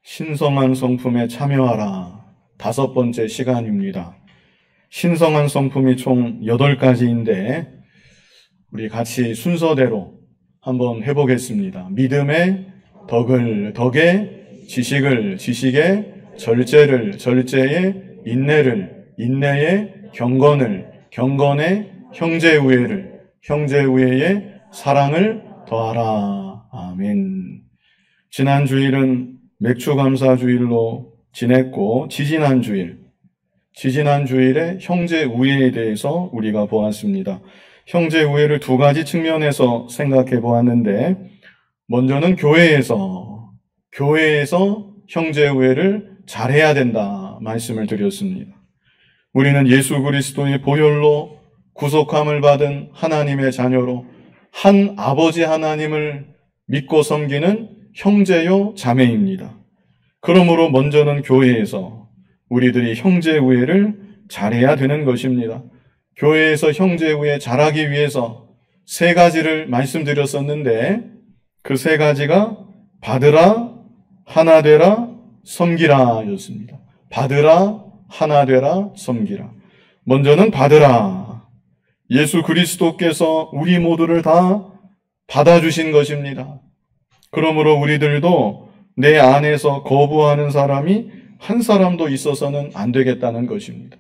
신성한 성품에 참여하라. 5번째 시간입니다. 신성한 성품이 총 8가지인데 우리 같이 순서대로 한번 해보겠습니다. 믿음의 덕을, 덕의 지식을, 지식의 절제를, 절제의 인내를, 인내의 경건을, 경건의 형제우애를, 형제우애의 사랑을 더하라. 아멘. 지난 주일은 맥주감사주일로 지냈고 지지난 주일에 형제우애에 대해서 우리가 보았습니다. 형제우애를 2가지 측면에서 생각해 보았는데, 먼저는 교회에서 형제우애를 잘해야 된다 말씀을 드렸습니다. 우리는 예수 그리스도의 보혈로 구속함을 받은 하나님의 자녀로 한 아버지 하나님을 믿고 섬기는 형제요 자매입니다. 그러므로 먼저는 교회에서 우리들이 형제우애를 잘해야 되는 것입니다. 교회에서 형제우애 잘하기 위해서 3가지를 말씀드렸었는데, 그 3가지가 받으라, 하나 되라, 섬기라 였습니다. 받으라, 하나 되라, 섬기라. 먼저는 받으라. 예수 그리스도께서 우리 모두를 다 받아주신 것입니다. 그러므로 우리들도 내 안에서 거부하는 사람이 한 사람도 있어서는 안 되겠다는 것입니다.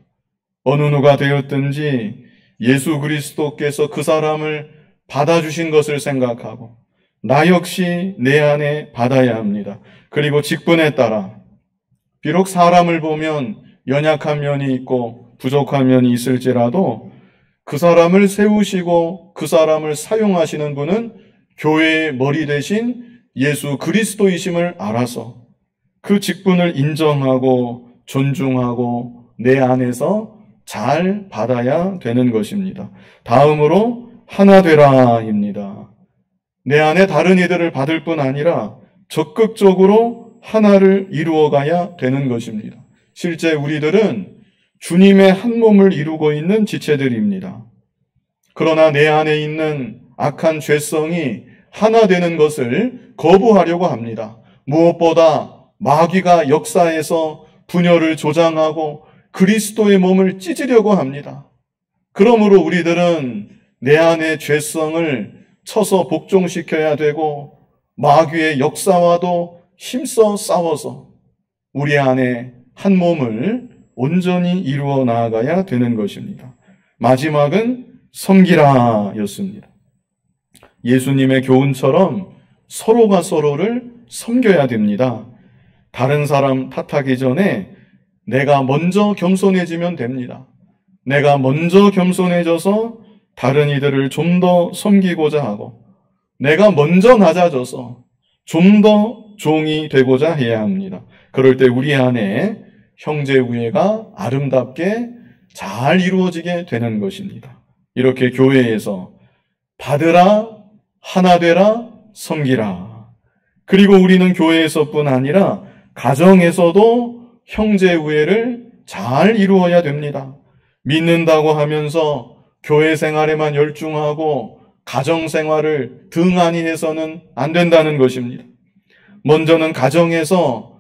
어느 누가 되었든지 예수 그리스도께서 그 사람을 받아주신 것을 생각하고 나 역시 내 안에 받아야 합니다. 그리고 직분에 따라 비록 사람을 보면 연약한 면이 있고 부족한 면이 있을지라도 그 사람을 세우시고 그 사람을 사용하시는 분은 교회의 머리 대신 예수 그리스도이심을 알아서 그 직분을 인정하고 존중하고 내 안에서 잘 받아야 되는 것입니다. 다음으로 하나 되라입니다. 내 안에 다른 이들을 받을 뿐 아니라 적극적으로 하나를 이루어가야 되는 것입니다. 실제 우리들은 주님의 한 몸을 이루고 있는 지체들입니다. 그러나 내 안에 있는 악한 죄성이 하나 되는 것을 거부하려고 합니다. 무엇보다 마귀가 역사에서 분열을 조장하고 그리스도의 몸을 찢으려고 합니다. 그러므로 우리들은 내 안의 죄성을 쳐서 복종시켜야 되고 마귀의 역사와도 힘써 싸워서 우리 안에 한 몸을 온전히 이루어 나아가야 되는 것입니다. 마지막은 섬기라 였습니다. 예수님의 교훈처럼 서로가 서로를 섬겨야 됩니다. 다른 사람 탓하기 전에 내가 먼저 겸손해지면 됩니다. 내가 먼저 겸손해져서 다른 이들을 좀 더 섬기고자 하고 내가 먼저 낮아져서 좀 더 종이 되고자 해야 합니다. 그럴 때 우리 안에 형제우애가 아름답게 잘 이루어지게 되는 것입니다. 이렇게 교회에서 받으라, 하나 되라, 섬기라. 그리고 우리는 교회에서뿐 아니라 가정에서도 형제우애를 잘 이루어야 됩니다. 믿는다고 하면서 교회 생활에만 열중하고 가정생활을 등한히 해서는 안 된다는 것입니다. 먼저는 가정에서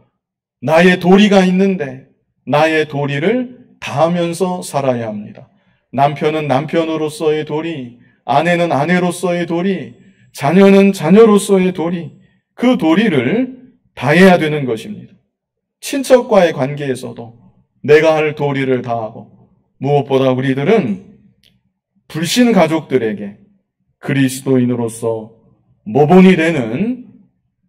나의 도리가 있는데 나의 도리를 다하면서 살아야 합니다. 남편은 남편으로서의 도리, 아내는 아내로서의 도리, 자녀는 자녀로서의 도리, 그 도리를 다해야 되는 것입니다. 친척과의 관계에서도 내가 할 도리를 다하고 무엇보다 우리들은 불신 가족들에게 그리스도인으로서 모본이 되는,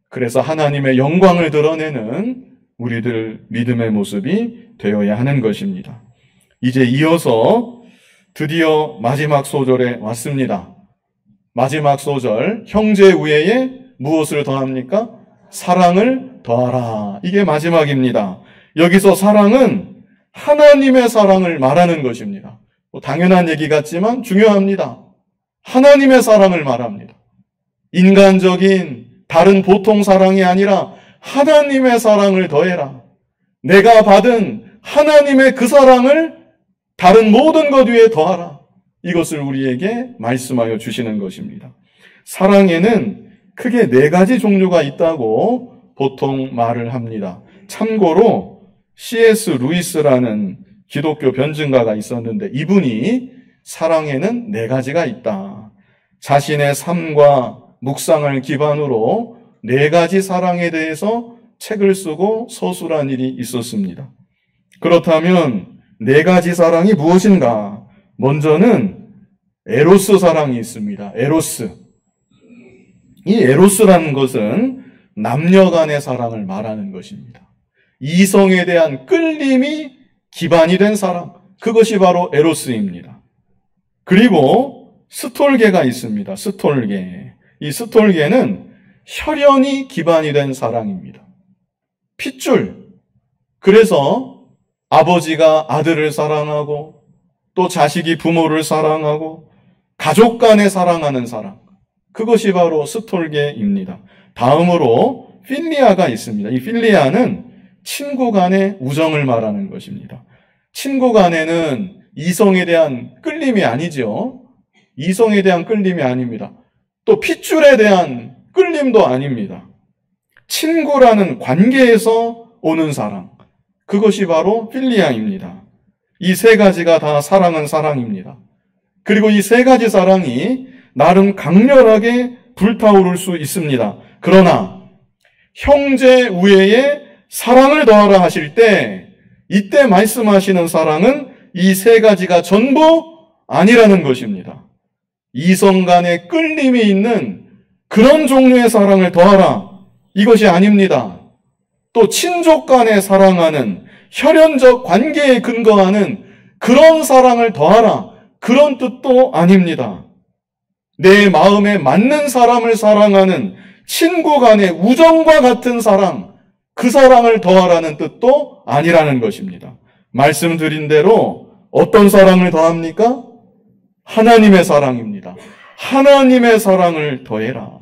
그래서 하나님의 영광을 드러내는 우리들 믿음의 모습이 되어야 하는 것입니다. 이제 이어서 드디어 마지막 소절에 왔습니다. 마지막 소절, 형제우애에 무엇을 더합니까? 사랑을 더하라. 이게 마지막입니다. 여기서 사랑은 하나님의 사랑을 말하는 것입니다. 당연한 얘기 같지만 중요합니다. 하나님의 사랑을 말합니다. 인간적인 다른 보통 사랑이 아니라 하나님의 사랑을 더해라. 내가 받은 하나님의 그 사랑을 다른 모든 것 위에 더하라. 이것을 우리에게 말씀하여 주시는 것입니다. 사랑에는 크게 4가지 종류가 있다고 보통 말을 합니다. 참고로 C.S. 루이스라는 기독교 변증가가 있었는데 이분이 사랑에는 4가지가 있다. 자신의 삶과 묵상을 기반으로 4가지 사랑에 대해서 책을 쓰고 서술한 일이 있었습니다. 그렇다면 4가지 사랑이 무엇인가? 먼저는 에로스 사랑이 있습니다. 에로스. 이 에로스라는 것은 남녀 간의 사랑을 말하는 것입니다. 이성에 대한 끌림이 기반이 된 사랑. 그것이 바로 에로스입니다. 그리고 스톨게가 있습니다. 스톨게. 이 스톨게는 혈연이 기반이 된 사랑입니다. 핏줄. 그래서 아버지가 아들을 사랑하고 또 자식이 부모를 사랑하고 가족 간에 사랑하는 사랑. 그것이 바로 스톨게입니다. 다음으로 필리아가 있습니다. 이 필리아는 친구 간의 우정을 말하는 것입니다. 친구 간에는 이성에 대한 끌림이 아니죠. 이성에 대한 끌림이 아닙니다. 또 핏줄에 대한 끌림도 아닙니다. 친구라는 관계에서 오는 사랑. 그것이 바로 필리아입니다. 이 3가지가 다 사랑은 사랑입니다. 그리고 이 3가지 사랑이 나름 강렬하게 불타오를 수 있습니다. 그러나 형제 우애에 사랑을 더하라 하실 때 이때 말씀하시는 사랑은 이 3가지가 전부 아니라는 것입니다. 이성 간의 끌림이 있는 그런 종류의 사랑을 더하라. 이것이 아닙니다. 또 친족 간에 사랑하는 혈연적 관계에 근거하는 그런 사랑을 더하라. 그런 뜻도 아닙니다. 내 마음에 맞는 사람을 사랑하는 친구 간의 우정과 같은 사랑, 그 사랑을 더하라는 뜻도 아니라는 것입니다. 말씀드린 대로 어떤 사랑을 더합니까? 하나님의 사랑입니다. 하나님의 사랑을 더해라.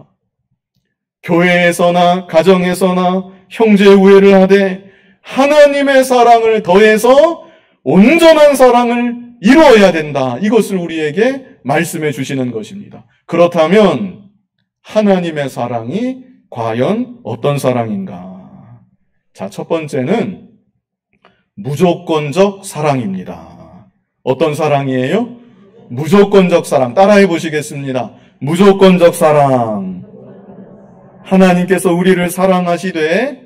교회에서나 가정에서나 형제 우애를 하되 하나님의 사랑을 더해서 온전한 사랑을 이루어야 된다. 이것을 우리에게 말씀해 주시는 것입니다. 그렇다면 하나님의 사랑이 과연 어떤 사랑인가? 자, 첫 번째는 무조건적 사랑입니다. 어떤 사랑이에요? 무조건적 사랑. 따라해 보시겠습니다. 무조건적 사랑. 하나님께서 우리를 사랑하시되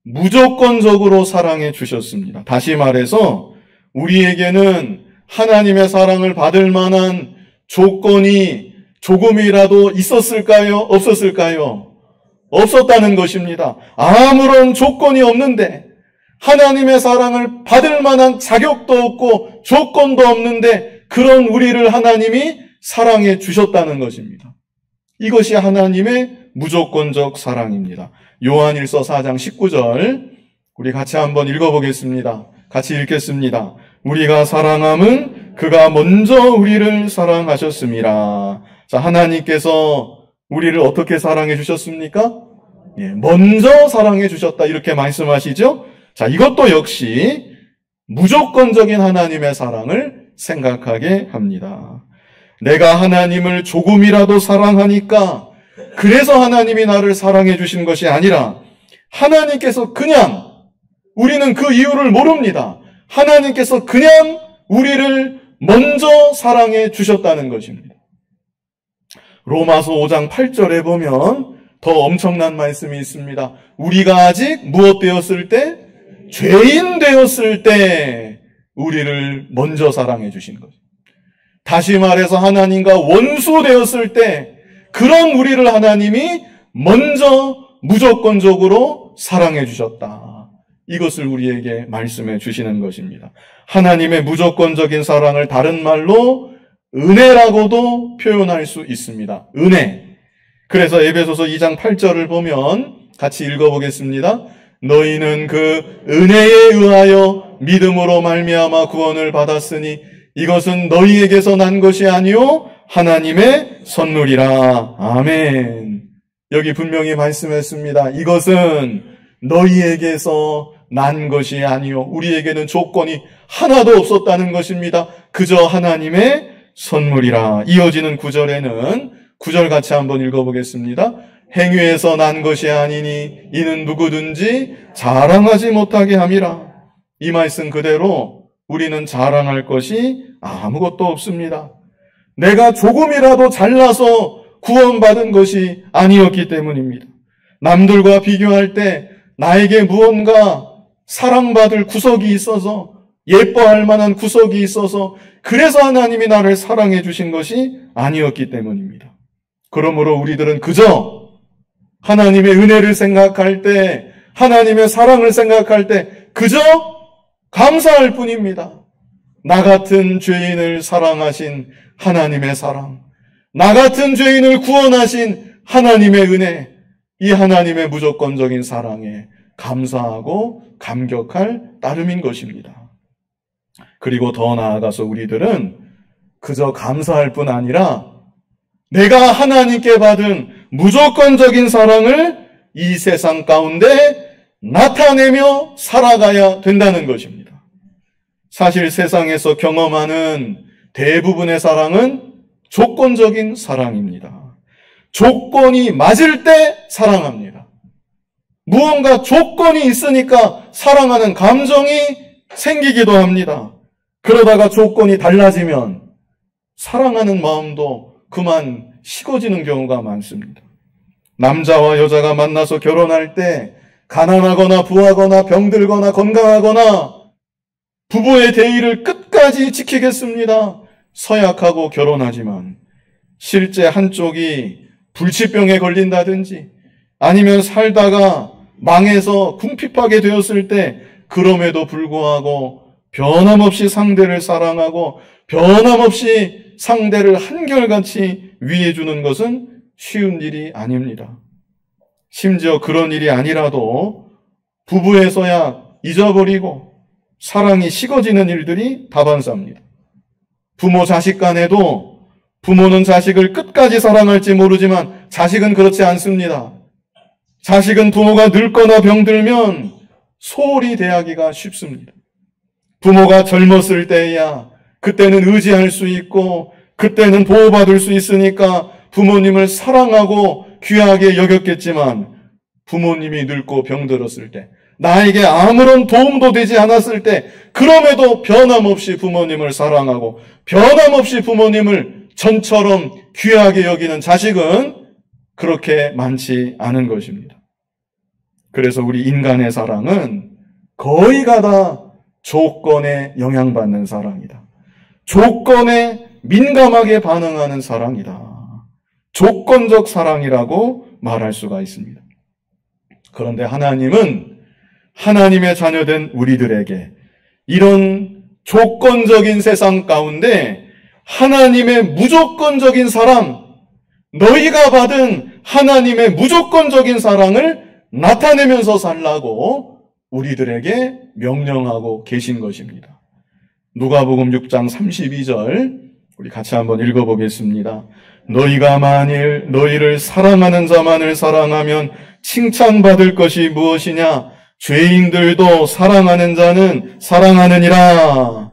무조건적으로 사랑해 주셨습니다. 다시 말해서 우리에게는 하나님의 사랑을 받을 만한 조건이 조금이라도 있었을까요? 없었을까요? 없었다는 것입니다. 아무런 조건이 없는데 하나님의 사랑을 받을 만한 자격도 없고 조건도 없는데 그런 우리를 하나님이 사랑해 주셨다는 것입니다. 이것이 하나님의 무조건적 사랑입니다. 요한일서 4장 19절 우리 같이 한번 읽어보겠습니다. 같이 읽겠습니다. 우리가 사랑함은 그가 먼저 우리를 사랑하셨습니다. 자, 하나님께서 우리를 어떻게 사랑해 주셨습니까? 먼저 사랑해 주셨다 이렇게 말씀하시죠. 자, 이것도 역시 무조건적인 하나님의 사랑을 생각하게 합니다. 내가 하나님을 조금이라도 사랑하니까 그래서 하나님이 나를 사랑해 주신 것이 아니라 하나님께서 그냥 우리는 그 이유를 모릅니다. 하나님께서 그냥 우리를 먼저 사랑해 주셨다는 것입니다. 로마서 5장 8절에 보면 더 엄청난 말씀이 있습니다. 우리가 아직 무엇 되었을 때? 죄인 되었을 때 우리를 먼저 사랑해 주신 것. 다시 말해서 하나님과 원수 되었을 때 그런 우리를 하나님이 먼저 무조건적으로 사랑해 주셨다. 이것을 우리에게 말씀해 주시는 것입니다. 하나님의 무조건적인 사랑을 다른 말로 은혜라고도 표현할 수 있습니다. 은혜. 그래서 에베소서 2장 8절을 보면 같이 읽어보겠습니다. 너희는 그 은혜에 의하여 믿음으로 말미암아 구원을 받았으니 이것은 너희에게서 난 것이 아니요 하나님의 선물이라. 아멘. 여기 분명히 말씀했습니다. 이것은 너희에게서 난 것이 아니요 우리에게는 조건이 하나도 없었다는 것입니다. 그저 하나님의 선물이라. 이어지는 구절에는 9절 같이 한번 읽어보겠습니다. 행위에서 난 것이 아니니 이는 누구든지 자랑하지 못하게 함이라. 이 말씀 그대로 우리는 자랑할 것이 아무것도 없습니다. 내가 조금이라도 잘나서 구원받은 것이 아니었기 때문입니다. 남들과 비교할 때 나에게 무언가 사랑받을 구석이 있어서, 예뻐할 만한 구석이 있어서, 그래서 하나님이 나를 사랑해 주신 것이 아니었기 때문입니다. 그러므로 우리들은 그저 하나님의 은혜를 생각할 때, 하나님의 사랑을 생각할 때 그저 감사할 뿐입니다. 나 같은 죄인을 사랑하신 하나님의 사랑, 나 같은 죄인을 구원하신 하나님의 은혜, 이 하나님의 무조건적인 사랑에 감사하고 감격할 따름인 것입니다. 그리고 더 나아가서 우리들은 그저 감사할 뿐 아니라 내가 하나님께 받은 무조건적인 사랑을 이 세상 가운데 나타내며 살아가야 된다는 것입니다. 사실 세상에서 경험하는 대부분의 사랑은 조건적인 사랑입니다. 조건이 맞을 때 사랑합니다. 무언가 조건이 있으니까 사랑하는 감정이 생기기도 합니다. 그러다가 조건이 달라지면 사랑하는 마음도 그만 식어지는 경우가 많습니다. 남자와 여자가 만나서 결혼할 때 가난하거나 부하거나 병들거나 건강하거나 부부의 대의를 끝까지 지키겠습니다. 서약하고 결혼하지만 실제 한쪽이 불치병에 걸린다든지 아니면 살다가 망해서 궁핍하게 되었을 때 그럼에도 불구하고 변함없이 상대를 사랑하고 변함없이 상대를 한결같이 위해주는 것은 쉬운 일이 아닙니다. 심지어 그런 일이 아니라도 부부에서야 잊어버리고 사랑이 식어지는 일들이 다반사입니다. 부모 자식 간에도 부모는 자식을 끝까지 사랑할지 모르지만 자식은 그렇지 않습니다. 자식은 부모가 늙거나 병들면 소홀히 대하기가 쉽습니다. 부모가 젊었을 때야 그때는 의지할 수 있고 그때는 보호받을 수 있으니까 부모님을 사랑하고 귀하게 여겼겠지만 부모님이 늙고 병들었을 때 나에게 아무런 도움도 되지 않았을 때 그럼에도 변함없이 부모님을 사랑하고 변함없이 부모님을 전처럼 귀하게 여기는 자식은 그렇게 많지 않은 것입니다. 그래서 우리 인간의 사랑은 거의가 다 조건에 영향받는 사랑이다. 조건에 민감하게 반응하는 사랑이다. 조건적 사랑이라고 말할 수가 있습니다. 그런데 하나님은 하나님의 자녀된 우리들에게 이런 조건적인 세상 가운데 하나님의 무조건적인 사랑, 너희가 받은 하나님의 무조건적인 사랑을 나타내면서 살라고 우리들에게 명령하고 계신 것입니다. 누가복음 6장 32절 우리 같이 한번 읽어보겠습니다. 너희가 만일 너희를 사랑하는 자만을 사랑하면 칭찬받을 것이 무엇이냐? 죄인들도 사랑하는 자는 사랑하느니라.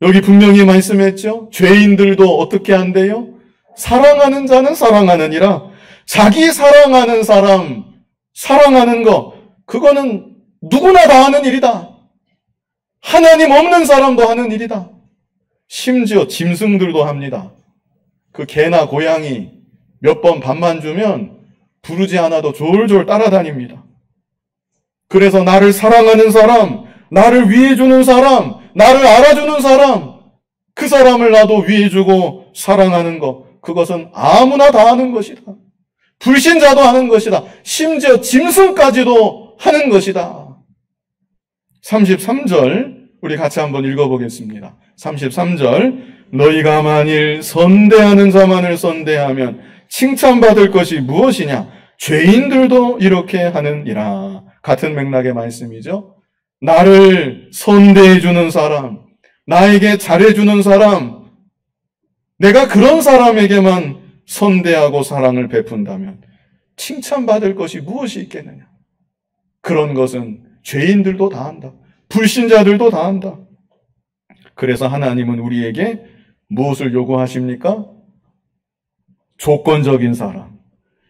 여기 분명히 말씀했죠. 죄인들도 어떻게 한대요? 사랑하는 자는 사랑하느니라. 자기 사랑하는 사람, 사랑하는 거, 그거는 누구나 다 하는 일이다. 하나님 없는 사람도 하는 일이다. 심지어 짐승들도 합니다. 그 개나 고양이 몇 번 밥만 주면 부르지 않아도 졸졸 따라다닙니다. 그래서 나를 사랑하는 사람, 나를 위해주는 사람, 나를 알아주는 사람, 그 사람을 나도 위해주고 사랑하는 것, 그것은 아무나 다 하는 것이다. 불신자도 하는 것이다. 심지어 짐승까지도 하는 것이다. 33절 우리 같이 한번 읽어보겠습니다. 33절 너희가 만일 선대하는 자만을 선대하면 칭찬받을 것이 무엇이냐? 죄인들도 이렇게 하느니라. 같은 맥락의 말씀이죠. 나를 선대해주는 사람, 나에게 잘해주는 사람, 내가 그런 사람에게만 선대하고 사랑을 베푼다면 칭찬받을 것이 무엇이 있겠느냐? 그런 것은 죄인들도 다 한다. 불신자들도 다 한다. 그래서 하나님은 우리에게 무엇을 요구하십니까? 조건적인 사랑.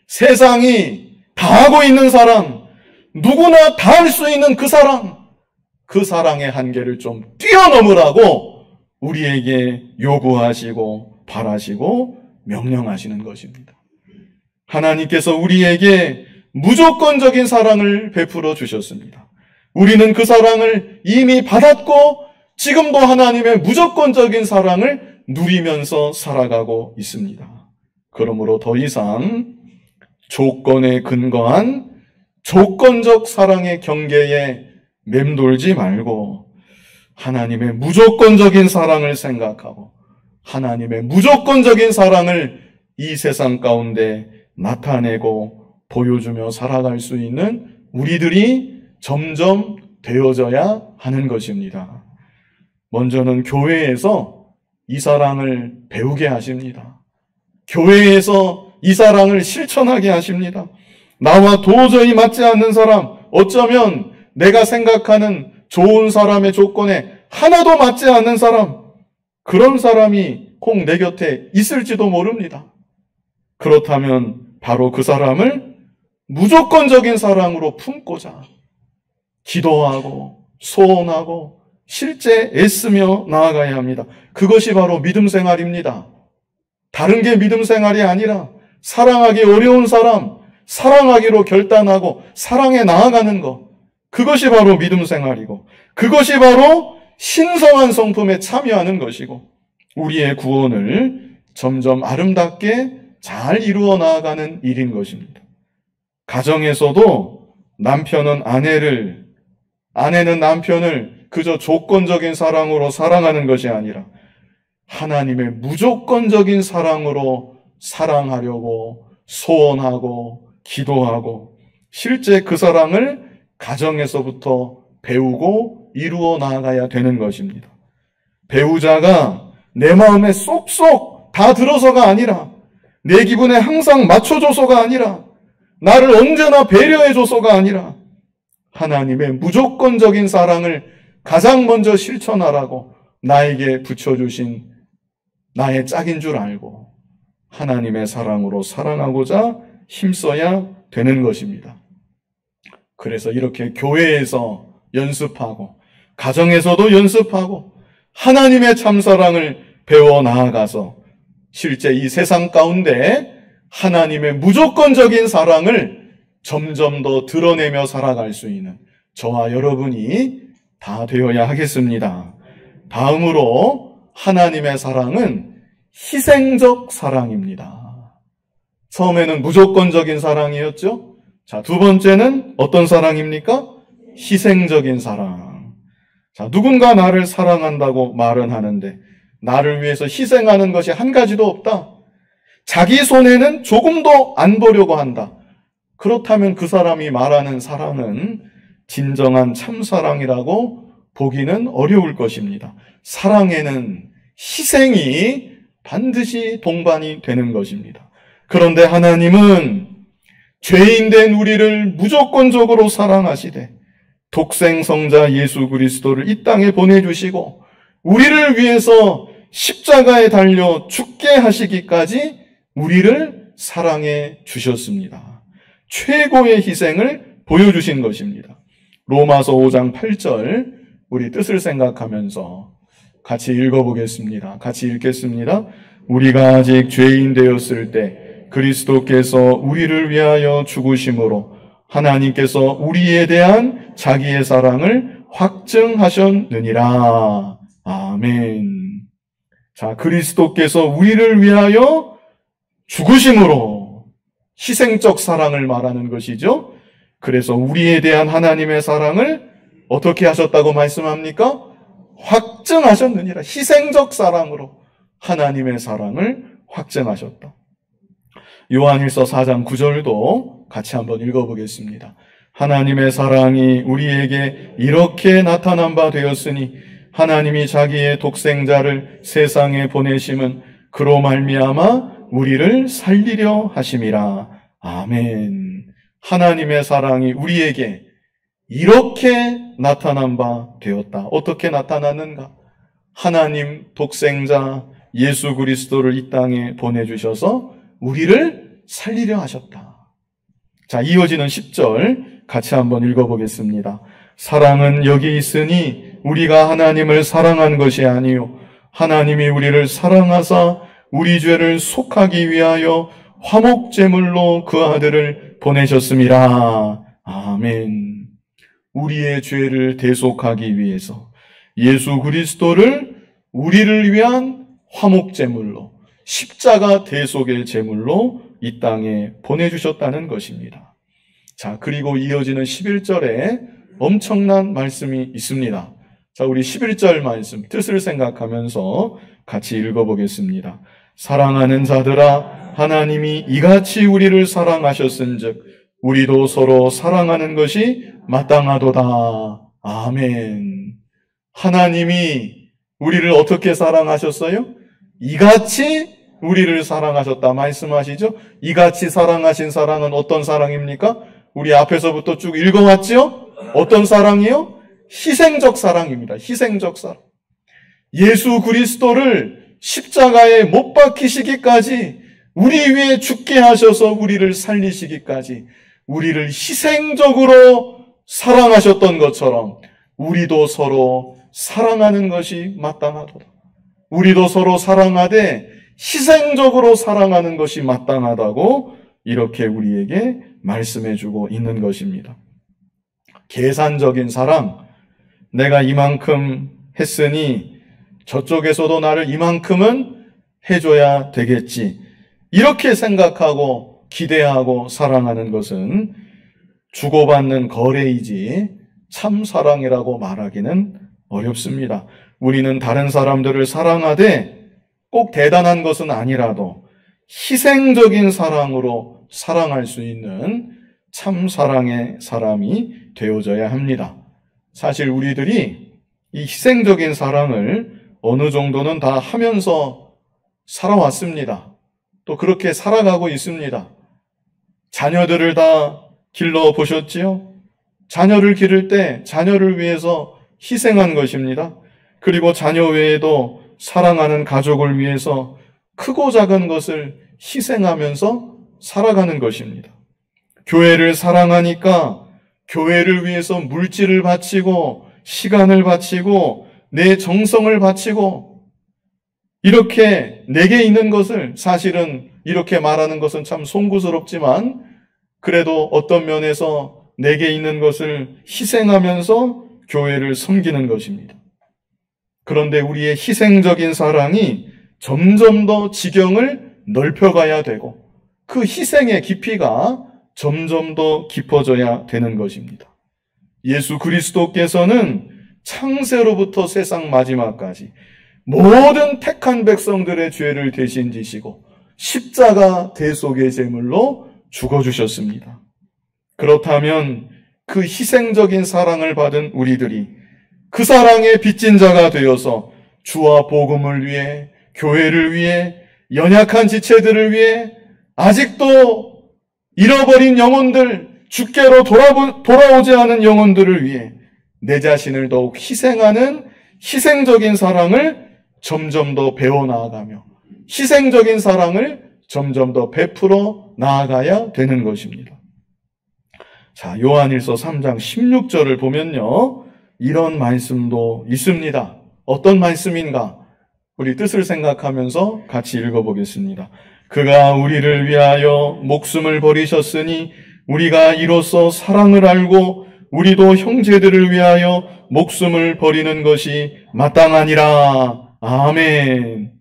세상이 다 하고 있는 사랑, 누구나 다 할 수 있는 그 사랑, 그 사랑의 한계를 좀 뛰어넘으라고 우리에게 요구하시고 바라시고 명령하시는 것입니다. 하나님께서 우리에게 무조건적인 사랑을 베풀어 주셨습니다. 우리는 그 사랑을 이미 받았고 지금도 하나님의 무조건적인 사랑을 누리면서 살아가고 있습니다. 그러므로 더 이상 조건에 근거한 조건적 사랑의 경계에 맴돌지 말고 하나님의 무조건적인 사랑을 생각하고 하나님의 무조건적인 사랑을 이 세상 가운데 나타내고 보여주며 살아갈 수 있는 우리들이 점점 되어져야 하는 것입니다. 먼저는 교회에서 이 사랑을 배우게 하십니다. 교회에서 이 사랑을 실천하게 하십니다. 나와 도저히 맞지 않는 사람, 어쩌면 내가 생각하는 좋은 사람의 조건에 하나도 맞지 않는 사람, 그런 사람이 꼭 내 곁에 있을지도 모릅니다. 그렇다면 바로 그 사람을 무조건적인 사랑으로 품고자 기도하고 소원하고 실제 애쓰며 나아가야 합니다. 그것이 바로 믿음 생활입니다. 다른 게 믿음 생활이 아니라 사랑하기 어려운 사람, 사랑하기로 결단하고 사랑에 나아가는 것, 그것이 바로 믿음 생활이고 그것이 바로 신성한 성품에 참여하는 것이고 우리의 구원을 점점 아름답게 잘 이루어 나아가는 일인 것입니다. 가정에서도 남편은 아내는 남편을 그저 조건적인 사랑으로 사랑하는 것이 아니라 하나님의 무조건적인 사랑으로 사랑하려고 소원하고 기도하고 실제 그 사랑을 가정에서부터 배우고 이루어 나아가야 되는 것입니다. 배우자가 내 마음에 쏙쏙 다 들어서가 아니라 내 기분에 항상 맞춰줘서가 아니라 나를 언제나 배려해줘서가 아니라 하나님의 무조건적인 사랑을 가장 먼저 실천하라고 나에게 붙여주신 나의 짝인 줄 알고 하나님의 사랑으로 사랑하고자 힘써야 되는 것입니다. 그래서 이렇게 교회에서 연습하고 가정에서도 연습하고 하나님의 참사랑을 배워 나아가서 실제 이 세상 가운데 하나님의 무조건적인 사랑을 점점 더 드러내며 살아갈 수 있는 저와 여러분이 다 되어야 하겠습니다. 다음으로 하나님의 사랑은 희생적 사랑입니다. 처음에는 무조건적인 사랑이었죠. 자, 두 번째는 어떤 사랑입니까? 희생적인 사랑. 자, 누군가 나를 사랑한다고 말은 하는데 나를 위해서 희생하는 것이 한 가지도 없다. 자기 손해는 조금도 안 보려고 한다. 그렇다면 그 사람이 말하는 사랑은 진정한 참사랑이라고 보기는 어려울 것입니다. 사랑에는 희생이 반드시 동반이 되는 것입니다. 그런데 하나님은 죄인된 우리를 무조건적으로 사랑하시되 독생성자 예수 그리스도를 이 땅에 보내주시고 우리를 위해서 십자가에 달려 죽게 하시기까지 우리를 사랑해 주셨습니다. 최고의 희생을 보여주신 것입니다. 로마서 5장 8절 우리 뜻을 생각하면서 같이 읽어보겠습니다. 같이 읽겠습니다. 우리가 아직 죄인 되었을 때 그리스도께서 우리를 위하여 죽으심으로 하나님께서 우리에 대한 자기의 사랑을 확증하셨느니라. 아멘. 자, 그리스도께서 우리를 위하여 죽으심으로 희생적 사랑을 말하는 것이죠. 그래서 우리에 대한 하나님의 사랑을 어떻게 하셨다고 말씀합니까? 확증하셨느니라. 희생적 사랑으로 하나님의 사랑을 확증하셨다. 요한일서 4장 9절도 같이 한번 읽어보겠습니다. 하나님의 사랑이 우리에게 이렇게 나타난 바 되었으니 하나님이 자기의 독생자를 세상에 보내심은 그로 말미암아 우리를 살리려 하심이라. 아멘. 하나님의 사랑이 우리에게 이렇게 나타난 바 되었다. 어떻게 나타났는가? 하나님 독생자 예수 그리스도를 이 땅에 보내주셔서 우리를 살리려 하셨다. 자, 이어지는 10절 같이 한번 읽어보겠습니다. 사랑은 여기 있으니 우리가 하나님을 사랑한 것이 아니요 하나님이 우리를 사랑하사 우리 죄를 속하기 위하여 화목제물로 그 아들을 보내셨음이라. 아멘. 우리의 죄를 대속하기 위해서 예수 그리스도를 우리를 위한 화목제물로, 십자가 대속의 제물로 이 땅에 보내주셨다는 것입니다. 자, 그리고 이어지는 11절에 엄청난 말씀이 있습니다. 자, 우리 11절 말씀 뜻을 생각하면서 같이 읽어보겠습니다. 사랑하는 자들아, 하나님이 이같이 우리를 사랑하셨은즉 우리도 서로 사랑하는 것이 마땅하도다. 아멘. 하나님이 우리를 어떻게 사랑하셨어요? 이같이 우리를 사랑하셨다 말씀하시죠? 이같이 사랑하신 사랑은 어떤 사랑입니까? 우리 앞에서부터 쭉 읽어왔죠? 어떤 사랑이요? 희생적 사랑입니다. 희생적 사랑. 예수 그리스도를 십자가에 못 박히시기까지 우리 위에 죽게 하셔서 우리를 살리시기까지 우리를 희생적으로 사랑하셨던 것처럼 우리도 서로 사랑하는 것이 마땅하도다. 우리도 서로 사랑하되 희생적으로 사랑하는 것이 마땅하다고 이렇게 우리에게 말씀해주고 있는 것입니다. 계산적인 사랑, 내가 이만큼 했으니 저쪽에서도 나를 이만큼은 해줘야 되겠지. 이렇게 생각하고 기대하고 사랑하는 것은 주고받는 거래이지 참 사랑이라고 말하기는 어렵습니다. 우리는 다른 사람들을 사랑하되 꼭 대단한 것은 아니라도 희생적인 사랑으로 사랑할 수 있는 참 사랑의 사람이 되어져야 합니다. 사실 우리들이 이 희생적인 사랑을 어느 정도는 다 하면서 살아왔습니다. 또 그렇게 살아가고 있습니다. 자녀들을 다 길러보셨지요? 자녀를 기를 때 자녀를 위해서 희생한 것입니다. 그리고 자녀 외에도 사랑하는 가족을 위해서 크고 작은 것을 희생하면서 살아가는 것입니다. 교회를 사랑하니까 교회를 위해서 물질을 바치고 시간을 바치고 내 정성을 바치고 이렇게 내게 있는 것을 사실은 이렇게 말하는 것은 참 송구스럽지만 그래도 어떤 면에서 내게 있는 것을 희생하면서 교회를 섬기는 것입니다. 그런데 우리의 희생적인 사랑이 점점 더 지경을 넓혀가야 되고 그 희생의 깊이가 점점 더 깊어져야 되는 것입니다. 예수 그리스도께서는 창세로부터 세상 마지막까지 모든 택한 백성들의 죄를 대신 지시고 십자가 대속의 제물로 죽어주셨습니다. 그렇다면 그 희생적인 사랑을 받은 우리들이 그 사랑의 빚진 자가 되어서 주와 복음을 위해, 교회를 위해, 연약한 지체들을 위해, 아직도 잃어버린 영혼들, 주께로 돌아오지 않은 영혼들을 위해 내 자신을 더욱 희생하는 희생적인 사랑을 점점 더 배워나가며 희생적인 사랑을 점점 더 베풀어 나아가야 되는 것입니다. 자, 요한일서 3장 16절을 보면요. 이런 말씀도 있습니다. 어떤 말씀인가? 우리 뜻을 생각하면서 같이 읽어보겠습니다. 그가 우리를 위하여 목숨을 버리셨으니 우리가 이로써 사랑을 알고 우리도 형제들을 위하여 목숨을 버리는 것이 마땅하니라. 아멘.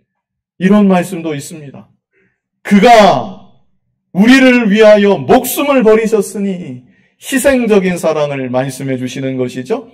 이런 말씀도 있습니다. 그가 우리를 위하여 목숨을 버리셨으니 희생적인 사랑을 말씀해 주시는 것이죠.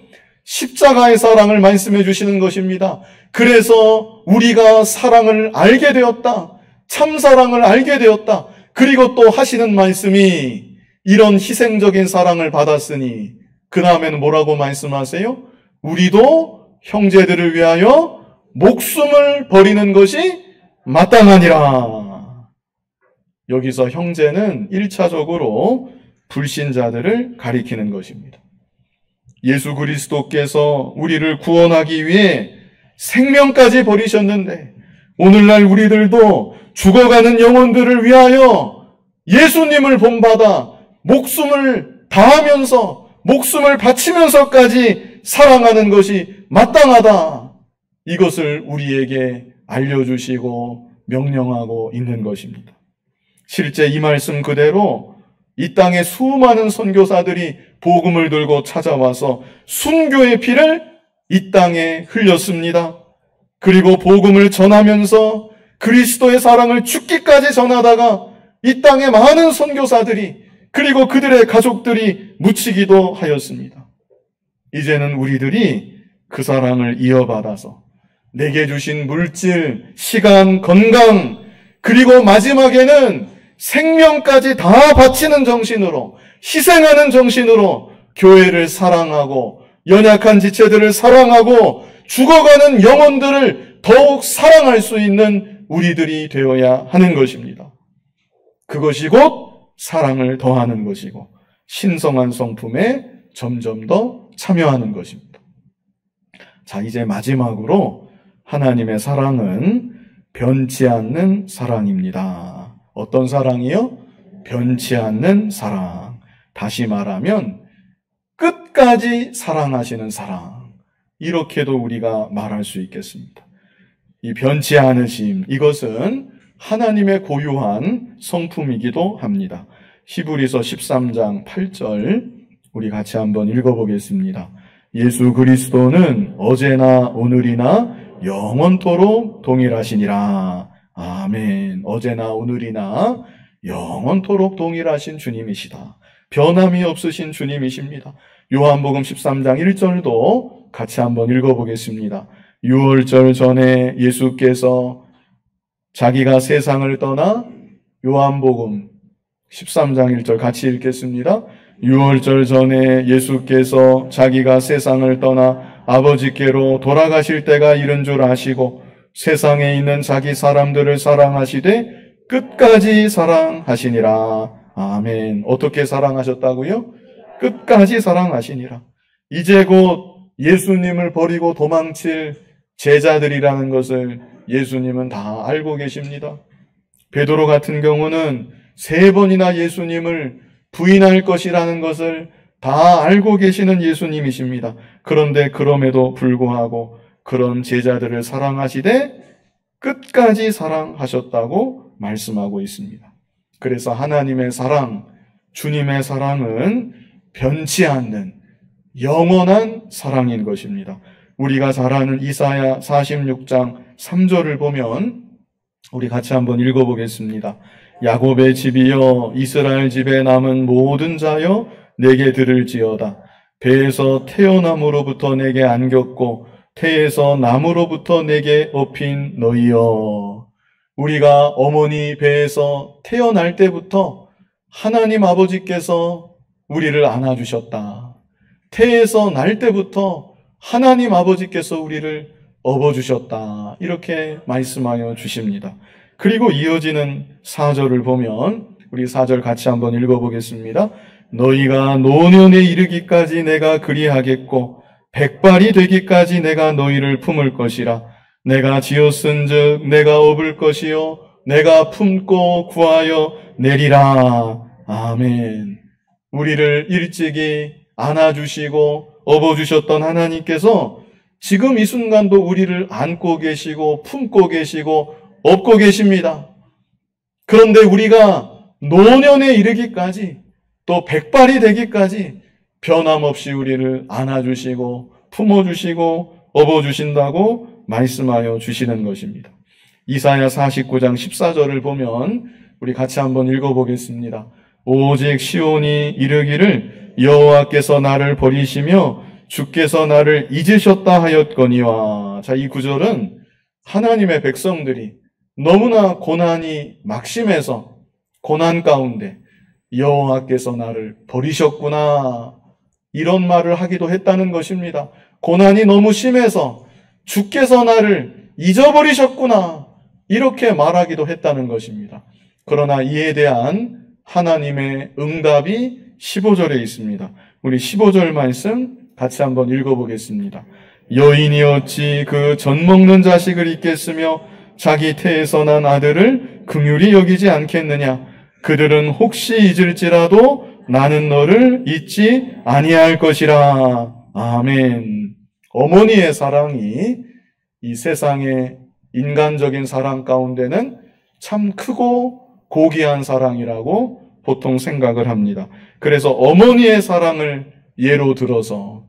십자가의 사랑을 말씀해 주시는 것입니다. 그래서 우리가 사랑을 알게 되었다. 참 사랑을 알게 되었다. 그리고 또 하시는 말씀이 이런 희생적인 사랑을 받았으니 그 다음에는 뭐라고 말씀하세요? 우리도 형제들을 위하여 목숨을 버리는 것이 마땅하니라. 여기서 형제는 1차적으로 불신자들을 가리키는 것입니다. 예수 그리스도께서 우리를 구원하기 위해 생명까지 버리셨는데 오늘날 우리들도 죽어가는 영혼들을 위하여 예수님을 본받아 목숨을 다하면서 목숨을 바치면서까지 사랑하는 것이 마땅하다. 이것을 우리에게 알려주시고 명령하고 있는 것입니다. 실제 이 말씀 그대로 이 땅의 수많은 선교사들이 복음을 들고 찾아와서 순교의 피를 이 땅에 흘렸습니다. 그리고 복음을 전하면서 그리스도의 사랑을 죽기까지 전하다가 이 땅의 많은 선교사들이 그리고 그들의 가족들이 묻히기도 하였습니다. 이제는 우리들이 그 사랑을 이어받아서 내게 주신 물질, 시간, 건강, 그리고 마지막에는 생명까지 다 바치는 정신으로, 희생하는 정신으로 교회를 사랑하고 연약한 지체들을 사랑하고 죽어가는 영혼들을 더욱 사랑할 수 있는 우리들이 되어야 하는 것입니다. 그것이 곧 사랑을 더하는 것이고 신성한 성품에 점점 더 참여하는 것입니다. 자, 이제 마지막으로 하나님의 사랑은 변치 않는 사랑입니다. 어떤 사랑이요? 변치 않는 사랑. 다시 말하면 끝까지 사랑하시는 사랑. 이렇게도 우리가 말할 수 있겠습니다. 이 변치 않으심, 이것은 하나님의 고유한 성품이기도 합니다. 히브리서 13장 8절 우리 같이 한번 읽어보겠습니다. 예수 그리스도는 어제나 오늘이나 영원토록 동일하시니라. 아멘. 어제나 오늘이나 영원토록 동일하신 주님이시다. 변함이 없으신 주님이십니다. 요한복음 13장 1절도 같이 한번 읽어보겠습니다. 유월절 전에 예수께서 자기가 세상을 떠나, 요한복음 13장 1절 같이 읽겠습니다. 유월절 전에 예수께서 자기가 세상을 떠나 아버지께로 돌아가실 때가 이른 줄 아시고 세상에 있는 자기 사람들을 사랑하시되 끝까지 사랑하시니라. 아멘. 어떻게 사랑하셨다고요? 끝까지 사랑하시니라. 이제 곧 예수님을 버리고 도망칠 제자들이라는 것을 예수님은 다 알고 계십니다. 베드로 같은 경우는 3번이나 예수님을 부인할 것이라는 것을 다 알고 계시는 예수님이십니다. 그런데 그럼에도 불구하고 그런 제자들을 사랑하시되 끝까지 사랑하셨다고 말씀하고 있습니다. 그래서 하나님의 사랑, 주님의 사랑은 변치 않는 영원한 사랑인 것입니다. 우리가 잘 아는 이사야 46장 3절을 보면 우리 같이 한번 읽어보겠습니다. 야곱의 집이여 이스라엘 집에 남은 모든 자여 내게 들을지어다. 배에서 태어남으로부터 내게 안겼고 태에서 남으로부터 내게 업힌 너희여. 우리가 어머니 배에서 태어날 때부터 하나님 아버지께서 우리를 안아주셨다. 태에서 날 때부터 하나님 아버지께서 우리를 업어주셨다. 이렇게 말씀하여 주십니다. 그리고 이어지는 4절을 보면 우리 4절 같이 한번 읽어보겠습니다. 너희가 노년에 이르기까지 내가 그리하겠고 백발이 되기까지 내가 너희를 품을 것이라. 내가 지었은즉 내가 업을 것이요 내가 품고 구하여 내리라. 아멘. 우리를 일찍이 안아주시고 업어주셨던 하나님께서 지금 이 순간도 우리를 안고 계시고 품고 계시고 업고 계십니다. 그런데 우리가 노년에 이르기까지 또 백발이 되기까지 변함없이 우리를 안아주시고 품어주시고 업어주신다고 말씀하여 주시는 것입니다. 이사야 49장 14절을 보면 우리 같이 한번 읽어보겠습니다. 오직 시온이 이르기를 여호와께서 나를 버리시며 주께서 나를 잊으셨다 하였거니와. 자, 이 구절은 하나님의 백성들이 너무나 고난이 막심해서 고난 가운데 여호와께서 나를 버리셨구나 이런 말을 하기도 했다는 것입니다. 고난이 너무 심해서 주께서 나를 잊어버리셨구나 이렇게 말하기도 했다는 것입니다. 그러나 이에 대한 하나님의 응답이 15절에 있습니다. 우리 15절 말씀 같이 한번 읽어보겠습니다. 여인이 어찌 그 젖 먹는 자식을 잊겠으며 자기 태에서 난 아들을 긍휼히 여기지 않겠느냐. 그들은 혹시 잊을지라도 나는 너를 잊지 아니할 것이라. 아멘. 어머니의 사랑이 이 세상의 인간적인 사랑 가운데는 참 크고 고귀한 사랑이라고 보통 생각을 합니다. 그래서 어머니의 사랑을 예로 들어서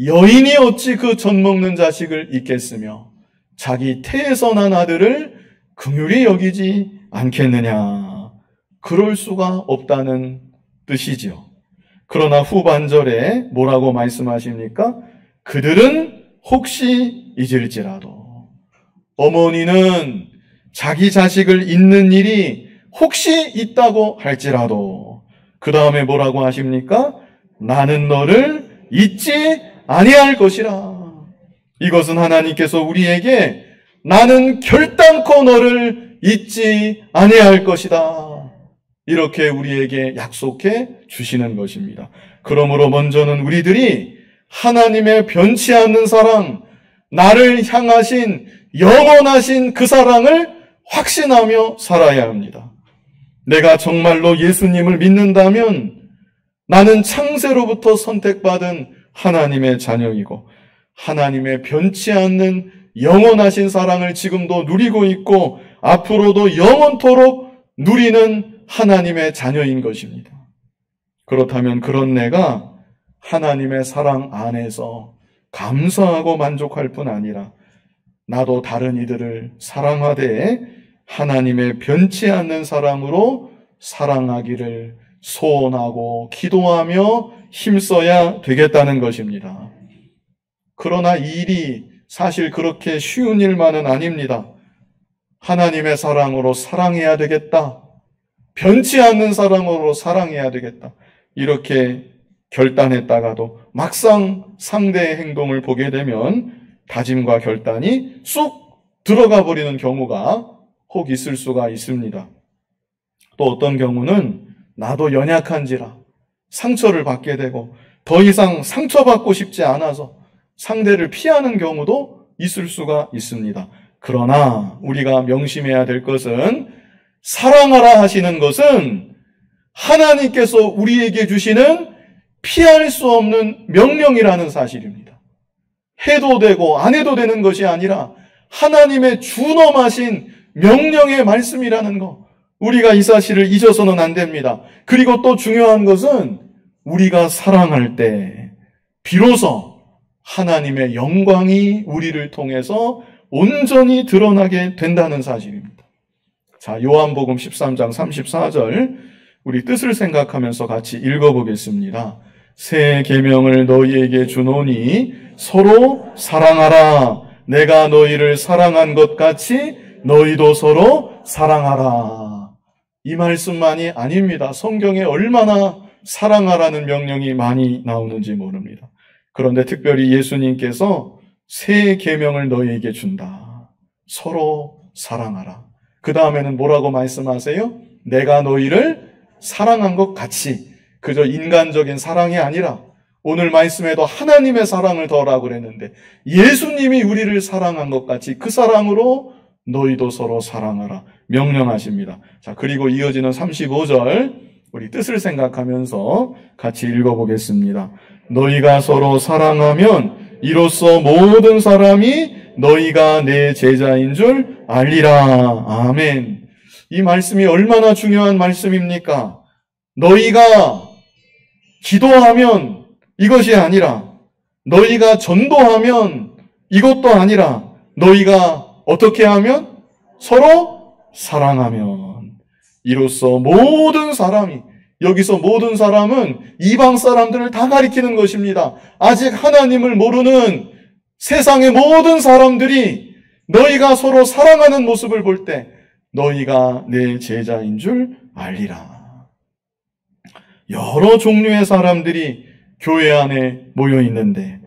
여인이 어찌 그 젖 먹는 자식을 잊겠으며 자기 태에서 난 아들을 긍휼히 여기지 않겠느냐. 그럴 수가 없다는 뜻이지요. 그러나 후반절에 뭐라고 말씀하십니까? 그들은 혹시 잊을지라도. 어머니는 자기 자식을 잊는 일이 혹시 있다고 할지라도 그 다음에 뭐라고 하십니까? 나는 너를 잊지 아니할 것이라. 이것은 하나님께서 우리에게 나는 결단코 너를 잊지 아니할 것이다, 이렇게 우리에게 약속해 주시는 것입니다. 그러므로 먼저는 우리들이 하나님의 변치 않는 사랑, 나를 향하신 영원하신 그 사랑을 확신하며 살아야 합니다. 내가 정말로 예수님을 믿는다면 나는 창세로부터 선택받은 하나님의 자녀이고 하나님의 변치 않는 영원하신 사랑을 지금도 누리고 있고 앞으로도 영원토록 누리는 하나님의 자녀인 것입니다. 그렇다면 그런 내가 하나님의 사랑 안에서 감사하고 만족할 뿐 아니라 나도 다른 이들을 사랑하되 하나님의 변치 않는 사랑으로 사랑하기를 소원하고 기도하며 힘써야 되겠다는 것입니다. 그러나 이 일이 사실 그렇게 쉬운 일만은 아닙니다. 하나님의 사랑으로 사랑해야 되겠다, 변치 않는 사랑으로 사랑해야 되겠다, 이렇게 결단했다가도 막상 상대의 행동을 보게 되면 다짐과 결단이 쑥 들어가 버리는 경우가 혹 있을 수가 있습니다. 또 어떤 경우는 나도 연약한지라 상처를 받게 되고 더 이상 상처받고 싶지 않아서 상대를 피하는 경우도 있을 수가 있습니다. 그러나 우리가 명심해야 될 것은 사랑하라 하시는 것은 하나님께서 우리에게 주시는 피할 수 없는 명령이라는 사실입니다. 해도 되고 안 해도 되는 것이 아니라 하나님의 준엄하신 명령의 말씀이라는 것, 우리가 이 사실을 잊어서는 안 됩니다. 그리고 또 중요한 것은 우리가 사랑할 때 비로소 하나님의 영광이 우리를 통해서 온전히 드러나게 된다는 사실입니다. 자, 요한복음 13장 34절 우리 뜻을 생각하면서 같이 읽어보겠습니다. 새 계명을 너희에게 주노니 서로 사랑하라. 내가 너희를 사랑한 것 같이 너희도 서로 사랑하라. 이 말씀만이 아닙니다. 성경에 얼마나 사랑하라는 명령이 많이 나오는지 모릅니다. 그런데 특별히 예수님께서 새 계명을 너희에게 준다. 서로 사랑하라. 그 다음에는 뭐라고 말씀하세요? 내가 너희를 사랑한 것 같이. 그저 인간적인 사랑이 아니라 오늘 말씀에도 하나님의 사랑을 더하라고 그랬는데 예수님이 우리를 사랑한 것 같이 그 사랑으로 너희도 서로 사랑하라 명령하십니다. 자, 그리고 이어지는 35절 우리 뜻을 생각하면서 같이 읽어보겠습니다. 너희가 서로 사랑하면 이로써 모든 사람이 너희가 내 제자인 줄 알리라. 아멘. 이 말씀이 얼마나 중요한 말씀입니까? 너희가 기도하면 이것이 아니라, 너희가 전도하면 이것도 아니라, 너희가 어떻게 하면? 서로 사랑하면 이로써 모든 사람이, 여기서 모든 사람은 이방 사람들을 다 가리키는 것입니다. 아직 하나님을 모르는 세상의 모든 사람들이 너희가 서로 사랑하는 모습을 볼 때 너희가 내 제자인 줄 알리라. 여러 종류의 사람들이 교회 안에 모여 있는데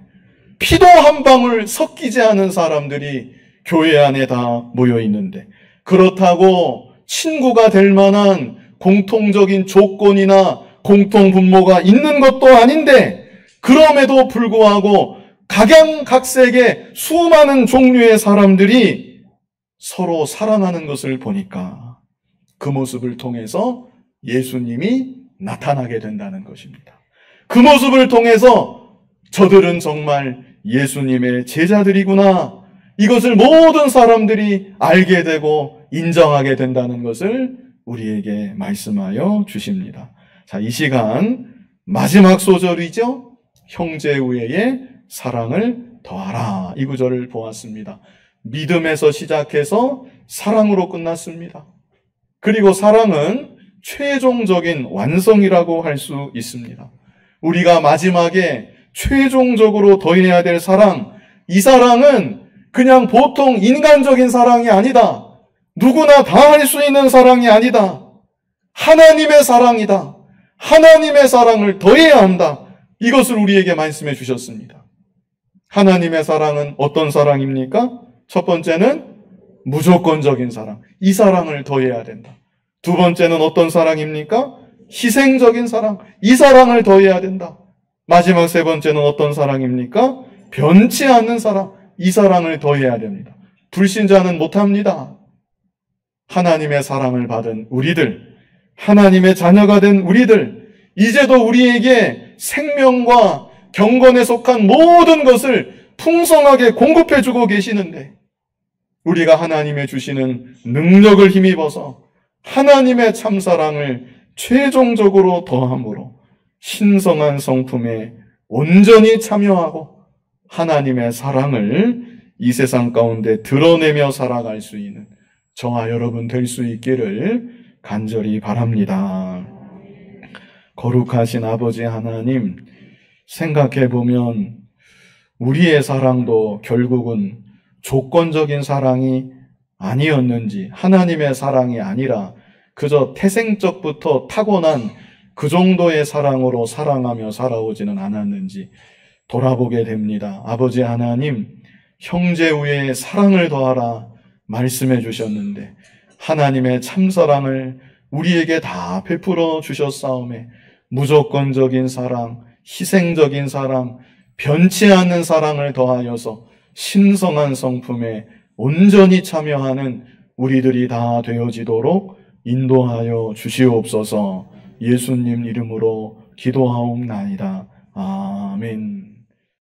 피도 한 방울 섞이지 않은 사람들이 교회 안에 다 모여 있는데 그렇다고 친구가 될 만한 공통적인 조건이나 공통 분모가 있는 것도 아닌데 그럼에도 불구하고 각양각색의 수많은 종류의 사람들이 서로 사랑하는 것을 보니까 그 모습을 통해서 예수님이 나타나게 된다는 것입니다. 그 모습을 통해서 저들은 정말 예수님의 제자들이구나, 이것을 모든 사람들이 알게 되고 인정하게 된다는 것을 우리에게 말씀하여 주십니다. 자, 이 시간 마지막 소절이죠. 형제 우애의 사랑을 더하라, 이 구절을 보았습니다. 믿음에서 시작해서 사랑으로 끝났습니다. 그리고 사랑은 최종적인 완성이라고 할 수 있습니다. 우리가 마지막에 최종적으로 더해야 될 사랑, 이 사랑은 그냥 보통 인간적인 사랑이 아니다. 누구나 다 할 수 있는 사랑이 아니다. 하나님의 사랑이다. 하나님의 사랑을 더해야 한다. 이것을 우리에게 말씀해 주셨습니다. 하나님의 사랑은 어떤 사랑입니까? 첫 번째는 무조건적인 사랑. 이 사랑을 더해야 된다. 두 번째는 어떤 사랑입니까? 희생적인 사랑. 이 사랑을 더해야 된다. 마지막 세 번째는 어떤 사랑입니까? 변치 않는 사랑. 이 사랑을 더해야 됩니다. 불신자는 못합니다. 하나님의 사랑을 받은 우리들, 하나님의 자녀가 된 우리들, 이제도 우리에게 생명과 경건에 속한 모든 것을 풍성하게 공급해주고 계시는데, 우리가 하나님의 주시는 능력을 힘입어서 하나님의 참사랑을 최종적으로 더함으로 신성한 성품에 온전히 참여하고 하나님의 사랑을 이 세상 가운데 드러내며 살아갈 수 있는 저와 여러분 될 수 있기를 간절히 바랍니다. 거룩하신 아버지 하나님, 생각해보면 우리의 사랑도 결국은 조건적인 사랑이 아니었는지, 하나님의 사랑이 아니라 그저 태생적부터 타고난 그 정도의 사랑으로 사랑하며 살아오지는 않았는지 돌아보게 됩니다. 아버지 하나님, 형제 우애의 사랑을 더하라 말씀해 주셨는데 하나님의 참사랑을 우리에게 다 베풀어 주셨사오매 무조건적인 사랑, 희생적인 사랑, 변치 않는 사랑을 더하여서 신성한 성품에 온전히 참여하는 우리들이 다 되어지도록 인도하여 주시옵소서. 예수님 이름으로 기도하옵나이다. 아멘.